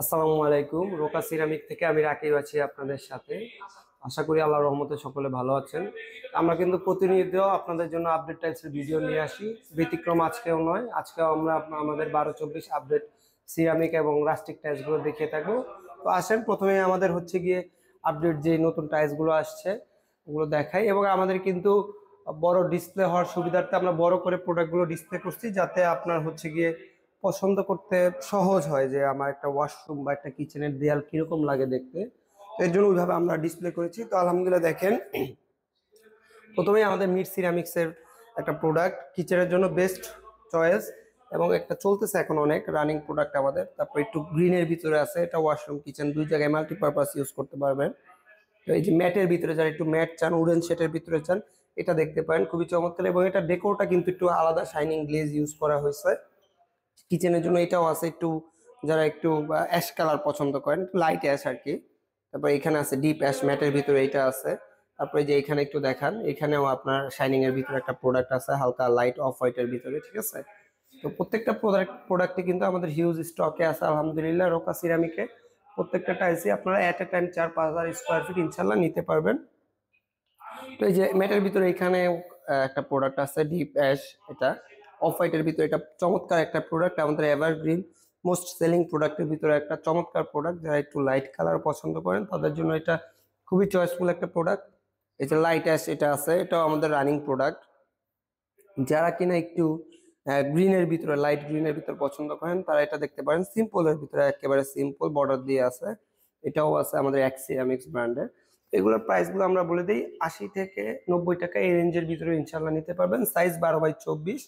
আসসালামু আলাইকুম। Roca ceramic থেকে আমি রাকিব আছি আপনাদের সাথে। আশা করি আল্লাহর রহমতে সকলে ভালো আছেন। আমরা কিন্তু প্রতিনিয়ত আপনাদের জন্য আপডেট টাইপসের ভিডিও নিয়ে আসি। ব্যতিক্রম আজকেও নয়, আজকেও আমরা আমাদের 12-24 আপডেট সিরামিক এবং রাস্টিক টাইলস গুলো দেখিয়ে থাকবো। তো আসেন, প্রথমে আমাদের হচ্ছে গিয়ে আপডেট যে নতুন টাইলস গুলো আসছে ওগুলো দেখাই। এবং আমাদের কিন্তু বড় ডিসপ্লে হওয়ার সুবিধার্থে আমরা বড় করে প্রোডাক্ট গুলো ডিসপ্লে করছি, যাতে আপনার হচ্ছে গিয়ে পছন্দ করতে সহজ হয় যে আমার একটা ওয়াশরুম বা একটা কিচেনের দেয়াল কিরকম লাগে দেখতে। তো এর জন্য ওইভাবে আমরা ডিসপ্লে করেছি। তো আলহামদুলিল্লাহ দেখেন, প্রথমেই আমাদের মিড সিরামিক্স এর একটা প্রোডাক্ট কিচেনের জন্য বেস্ট চয়েস, এবং একটা চলতেছে এখন অনেক রানিং প্রোডাক্ট আমাদের। তারপর একটু গ্রিনের ভিতরে আছে, এটা ওয়াশরুম কিচেন দুই জায়গায় মাল্টিপারপাস ইউজ করতে পারবেন। তো এই যে ম্যাটের ভিতরে যারা একটু ম্যাট চান, উডেন শেটের ভিতরে চান, এটা দেখতে পারেন, খুবই চমৎকার। এবং এটা ডেকোরটা কিন্তু একটু আলাদা শাইনিং গ্লেজ ইউজ করা হয়েছে কিচেনের জন্য। এটাও আছে একটু, যারা একটু অ্যাশ কালার পছন্দ করেন, লাইট অ্যাশ আর কি। তারপর এখানে আছে ডিপ অ্যাশ ম্যাটের ভিতরে, এটা আছে। তারপরে যে এখানে একটু দেখান, এখানেও আপনার শাইনিং এর ভিতরে একটা প্রোডাক্ট আছে হালকা লাইট অফ হোয়াইটের ভিতরে, ঠিক আছে। তো প্রত্যেকটা প্রোডাক্টে কিন্তু আমাদের হিউজ স্টকে আছে আলহামদুলিল্লাহ রোকা সিরামিকে। প্রত্যেকটা টাইলসই আপনারা এট এ টাইম 4-5 হাজার স্কোয়ার ফিট ইনশাল্লাহ নিতে পারবেন। তো এই যে ম্যাটের ভিতরে এখানে একটা প্রোডাক্ট আছে ডিপ অ্যাশ, এটা অফ হোয়াইটের ভিতরে, এটা চমৎকার একটা প্রোডাক্ট, আমাদের এভারগ্রিন মোস্ট সেলিং প্রোডাক্টের ভিতরে একটা চমৎকার প্রোডাক্ট। যারা একটু লাইট কালার পছন্দ করেন তাদের জন্য এটা খুবই চয়েসফুল একটা প্রোডাক্ট। এই যে লাইট অ্যাশ এটা আছে, এটাও আমাদের রানিং প্রোডাক্ট। যারা কিনা একটু গ্রিনের ভিতরে, লাইট গ্রিনের ভিতরে পছন্দ করেন তারা এটা দেখতে পারেন। সিম্পলের ভিতরে একেবারে সিম্পল বর্ডার দিয়ে আছে, এটাও আছে আমাদের এক্স সিরামিক্স ব্র্যান্ডের। এগুলোর প্রাইস গুলো আমরা বলে দিই, 80 থেকে 90 টাকা এই রেঞ্জের ভিতরে ইনশাল্লাহ নিতে পারবেন। Size 12x24।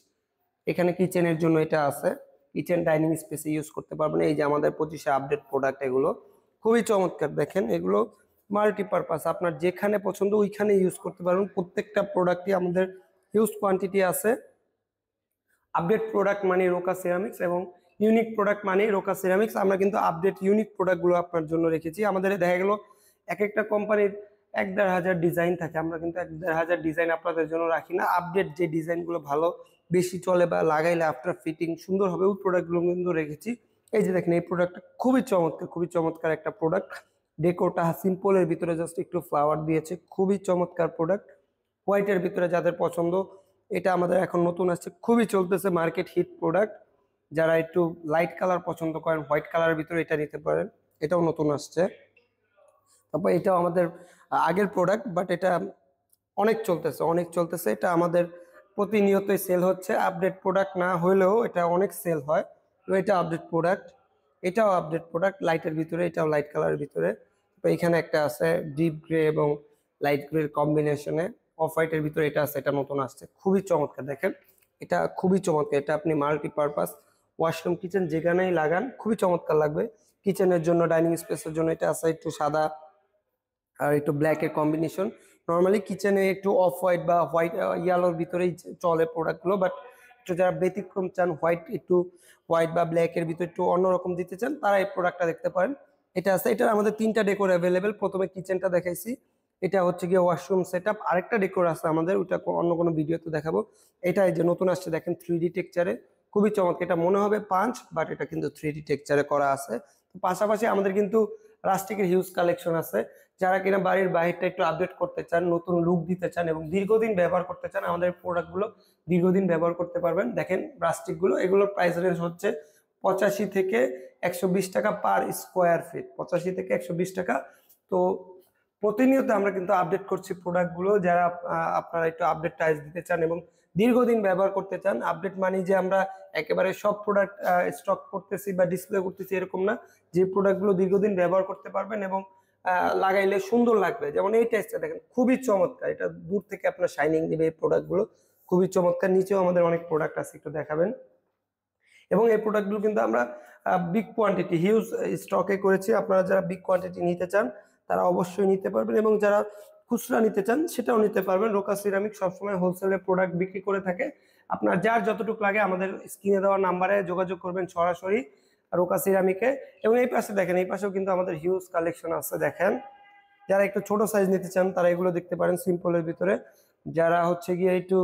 এখানে কিচেনের জন্য এটা আছে, কিচেন ডাইনিং স্পেসে ইউজ করতে পারবেন। এই যে আমাদের 25-এ আপডেট প্রোডাক্ট, এগুলো খুবই চমৎকার। দেখেন এগুলো মাল্টিপারপাস, আপনার যেখানে পছন্দ ওইখানে ইউজ করতে পারবেন। প্রত্যেকটা প্রোডাক্টই আমাদের হিউজ কোয়ান্টিটি আছে। আপডেট প্রোডাক্ট মানে রোকা সিরামিক্স, এবং ইউনিক প্রোডাক্ট মানে রোকা সিরামিক্স। আমরা কিন্তু আপডেট ইউনিক প্রোডাক্টগুলো আপনার জন্য রেখেছি। আমাদের দেখা গেল এক একটা কোম্পানির 1-1.5 হাজার ডিজাইন থাকে, আমরা কিন্তু 1-1.5 হাজার ডিজাইন আপনাদের জন্য রাখি না। আপডেট যে ডিজাইনগুলো ভালো বেশি চলে বা লাগাইলে আফটার ফিটিং সুন্দর হবে, ওই প্রোডাক্টগুলো কিন্তু রেখেছি। এই যে দেখেন, এই প্রোডাক্টটা খুবই চমৎকার, খুবই চমৎকার একটা প্রোডাক্ট। ডেকোরটা সিম্পলের ভিতরে জাস্ট একটু ফ্লাওয়ার দিয়েছে, খুবই চমৎকার প্রোডাক্ট। হোয়াইটের ভিতরে যাদের পছন্দ, এটা আমাদের এখন নতুন আসছে, খুবই চলতেছে মার্কেট হিট প্রোডাক্ট। যারা একটু লাইট কালার পছন্দ করেন হোয়াইট কালারের ভিতরে এটা নিতে পারেন, এটাও নতুন আসছে। তারপর এটাও আমাদের আগের প্রোডাক্ট, বাট এটা অনেক চলতেছে, অনেক চলতেছে। এটা আমাদের প্রতিনিয়তই সেল হচ্ছে, আপডেট প্রোডাক্ট না হলেও এটা অনেক সেল হয়। তো এটা আপডেট প্রোডাক্ট, এটাও আপডেট প্রোডাক্ট লাইটের ভিতরে, এটাও লাইট কালারের ভিতরে। তো এখানে একটা আছে ডিপ গ্রে এবং লাইট গ্রে কম্বিনেশনে, অফ হোয়াইটের ভিতরে এটা আছে, এটা নতুন আসছে, খুবই চমৎকার। দেখেন এটা খুবই চমৎকার, এটা আপনি মাল্টিপারপাস ওয়াশরুম কিচেন যেখানেই লাগান খুবই চমৎকার লাগবে। কিচেনের জন্য, ডাইনিং স্পেসের জন্য এটা আছে একটু সাদা আর একটু ব্ল্যাক এর কম্বিনেশন। নর্মালি কিচেনে একটু অফ হোয়াইট বা হোয়াইট ইয়ালোর ভিতরেই চলে প্রোডাক্টগুলো, বাট একটু যারা ব্যতিক্রম চান, হোয়াইট একটু হোয়াইট বা ব্ল্যাক এর ভিতরে একটু অন্যরকম দিতে চান, তারা এই প্রোডাক্টটা দেখতে পারেন। এটা আছে, এটা আমাদের 3টা ডেকোর অ্যাভেলেবেল। প্রথমে কিচেনটা দেখাইছি, এটা হচ্ছে গিয়ে ওয়াশরুম সেটআপ। আরেকটা ডেকোর আছে আমাদের, ওটা অন্য কোনো ভিডিওতে দেখাবো। এটা এই যে নতুন আসছে, দেখেন 3D টেক্সচারে, খুবই চমৎকার। এটা মনে হবে পাঁচ, বাট এটা কিন্তু 3D টেক্সচারে করা আছে। পাশাপাশি আমাদের কিন্তু রাস্টিকের হিউজ কালেকশন আছে। যারা কিনা বাড়ির বাহিরটা একটু আপডেট করতে চান, নতুন লুক দিতে চান এবং দীর্ঘদিন ব্যবহার করতে চান, আমাদের প্রোডাক্টগুলো দীর্ঘদিন ব্যবহার করতে পারবেন। দেখেন প্লাস্টিক গুলো, এগুলোর প্রাইস রেঞ্জ হচ্ছে 85 থেকে 120 টাকা পার স্কোয়ার ফিট, 85 থেকে 120 টাকা। তো প্রতিনিয়ত আমরা কিন্তু আপডেট করছি প্রোডাক্টগুলো। যারা আপনারা একটু আপডেট প্রাইস দিতে চান এবং দীর্ঘদিন ব্যবহার করতে চান, আপডেট মানে যে আমরা একেবারে সব প্রোডাক্ট স্টক করতেছি বা ডিসপ্লে করতেছি এরকম না। যে প্রোডাক্টগুলো দীর্ঘদিন ব্যবহার করতে পারবেন এবং লাগাইলে সুন্দর লাগবে, যেমন এই টাইসটা দেখেন খুবই চমৎকার, এটা দূর থেকে আপনার শাইনিং দিবে। এই প্রোডাক্টগুলো খুবই চমৎকার। নিচেও আমাদের অনেক প্রোডাক্ট আছে, একটু দেখাবেন। এবং এই প্রোডাক্টগুলো কিন্তু আমরা বিগ কোয়ান্টিটি হিউজ স্টকে করেছি। আপনারা যারা বিগ কোয়ান্টিটি নিতে চান তারা অবশ্যই নিতে পারবেন, এবং যারা খুচরা নিতে চান সেটাও নিতে পারবেন। রোকা সিরামিক সবসময় হোলসেলে প্রোডাক্ট বিক্রি করে থাকে। আপনার যার যতটুকু লাগে আমাদের স্ক্রিনে দেওয়া নাম্বারে যোগাযোগ করবেন সরাসরি রোকা সিরামিকে। এবং এই পাশে দেখেন, এই পাশেও কিন্তু আমাদের হিউজ কালেকশন আছে। দেখেন যারা একটু ছোট সাইজ নিতে চান তারা এগুলো দেখতে পারেন সিম্পলের ভিতরে। যারা হচ্ছে গিয়ে একটু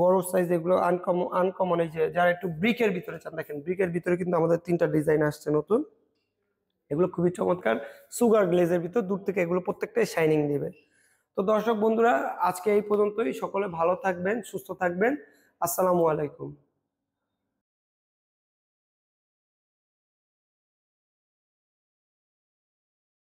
বড় সাইজ, এগুলো আনকমন আনকমন, এই যে যারা একটু ব্রিকের ভিতরে চান, দেখেন ব্রিকের ভিতরে কিন্তু আমাদের 3টা ডিজাইন আসছে নতুন। এগুলো খুবই চমৎকার সুগার গ্লেজের ভিতর, দূর থেকে এগুলো প্রত্যেকটাই শাইনিং দিবে। তো দর্শক বন্ধুরা, আজকে এই পর্যন্তই। সকলে ভালো থাকবেন, সুস্থ থাকবেন। আসসালামু আলাইকুম।